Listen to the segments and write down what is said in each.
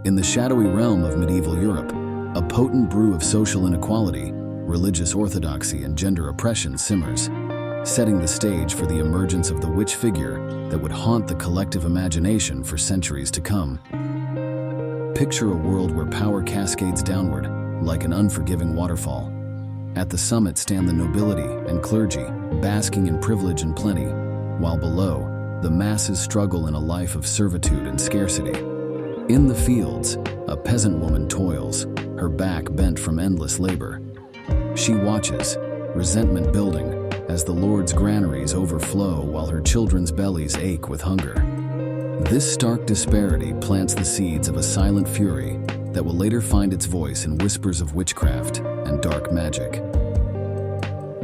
In the shadowy realm of medieval Europe, a potent brew of social inequality, religious orthodoxy, and gender oppression simmers, setting the stage for the emergence of the witch figure that would haunt the collective imagination for centuries to come. Picture a world where power cascades downward, like an unforgiving waterfall. At the summit stand the nobility and clergy, basking in privilege and plenty, while below, the masses struggle in a life of servitude and scarcity. In the fields, a peasant woman toils, her back bent from endless labor. She watches, resentment building, as the Lord's granaries overflow while her children's bellies ache with hunger. This stark disparity plants the seeds of a silent fury that will later find its voice in whispers of witchcraft and dark magic.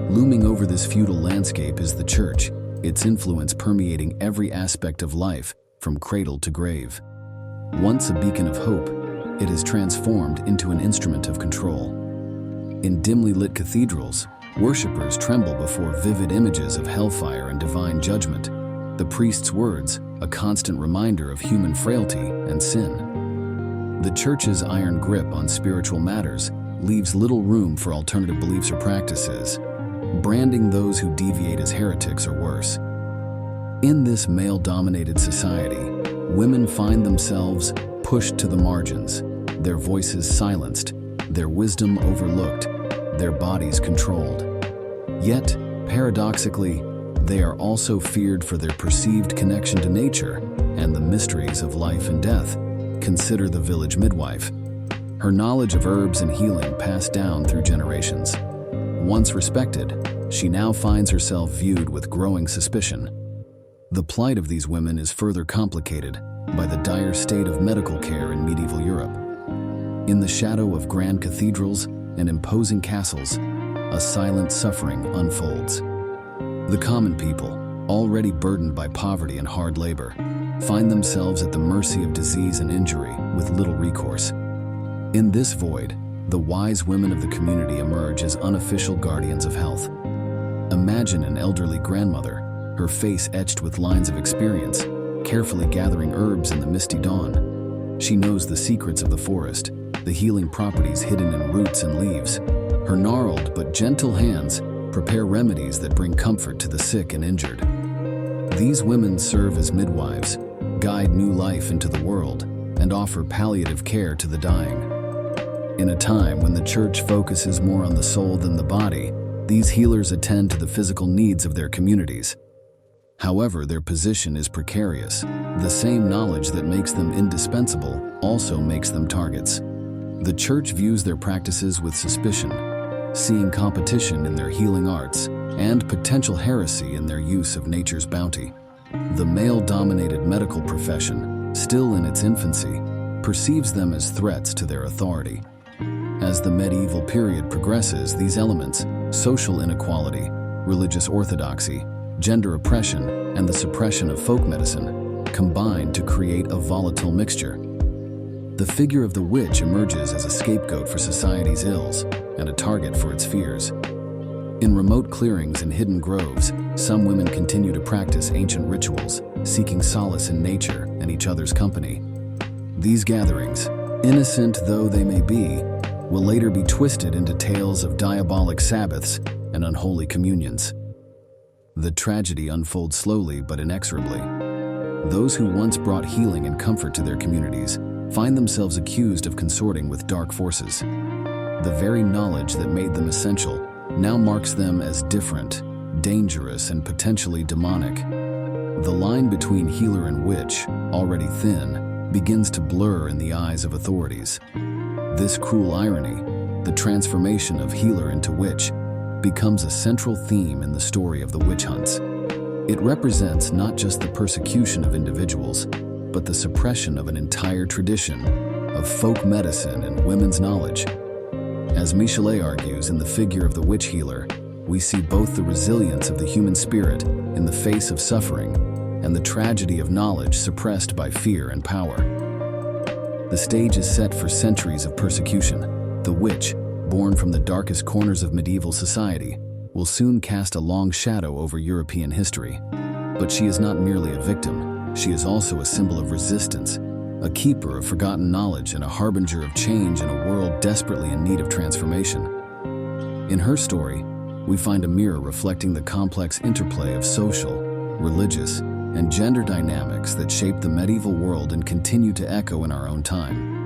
Looming over this feudal landscape is the church, its influence permeating every aspect of life, from cradle to grave. Once a beacon of hope, it has transformed into an instrument of control. In dimly lit cathedrals, worshippers tremble before vivid images of hellfire and divine judgment, the priest's words a constant reminder of human frailty and sin. The church's iron grip on spiritual matters leaves little room for alternative beliefs or practices, branding those who deviate as heretics or worse. In this male-dominated society, women find themselves pushed to the margins, their voices silenced, their wisdom overlooked, their bodies controlled. Yet, paradoxically, they are also feared for their perceived connection to nature and the mysteries of life and death. Consider the village midwife. Her knowledge of herbs and healing passed down through generations. Once respected, she now finds herself viewed with growing suspicion. The plight of these women is further complicated by the dire state of medical care in medieval Europe. In the shadow of grand cathedrals and imposing castles, a silent suffering unfolds. The common people, already burdened by poverty and hard labor, find themselves at the mercy of disease and injury with little recourse. In this void, the wise women of the community emerge as unofficial guardians of health. Imagine an elderly grandmother, her face etched with lines of experience, carefully gathering herbs in the misty dawn. She knows the secrets of the forest, the healing properties hidden in roots and leaves. Her gnarled but gentle hands prepare remedies that bring comfort to the sick and injured. These women serve as midwives, guide new life into the world, and offer palliative care to the dying. In a time when the church focuses more on the soul than the body, these healers attend to the physical needs of their communities. However, their position is precarious. The same knowledge that makes them indispensable also makes them targets. The church views their practices with suspicion, seeing competition in their healing arts and potential heresy in their use of nature's bounty. The male-dominated medical profession, still in its infancy, perceives them as threats to their authority. As the medieval period progresses, these elements, social inequality, religious orthodoxy, gender oppression, and the suppression of folk medicine, combine to create a volatile mixture. The figure of the witch emerges as a scapegoat for society's ills and a target for its fears. In remote clearings and hidden groves, some women continue to practice ancient rituals, seeking solace in nature and each other's company. These gatherings, innocent though they may be, will later be twisted into tales of diabolic Sabbaths and unholy communions. The tragedy unfolds slowly but inexorably. Those who once brought healing and comfort to their communities find themselves accused of consorting with dark forces. The very knowledge that made them essential now marks them as different, dangerous, and potentially demonic. The line between healer and witch, already thin, begins to blur in the eyes of authorities. This cruel irony, the transformation of healer into witch, becomes a central theme in the story of the witch hunts. It represents not just the persecution of individuals, but the suppression of an entire tradition of folk medicine and women's knowledge. As Michelet argues in The Figure of the Witch Healer, we see both the resilience of the human spirit in the face of suffering and the tragedy of knowledge suppressed by fear and power. The stage is set for centuries of persecution. The witch, born from the darkest corners of medieval society, will soon cast a long shadow over European history. But she is not merely a victim, she is also a symbol of resistance, a keeper of forgotten knowledge and a harbinger of change in a world desperately in need of transformation. In her story, we find a mirror reflecting the complex interplay of social, religious, and gender dynamics that shaped the medieval world and continue to echo in our own time.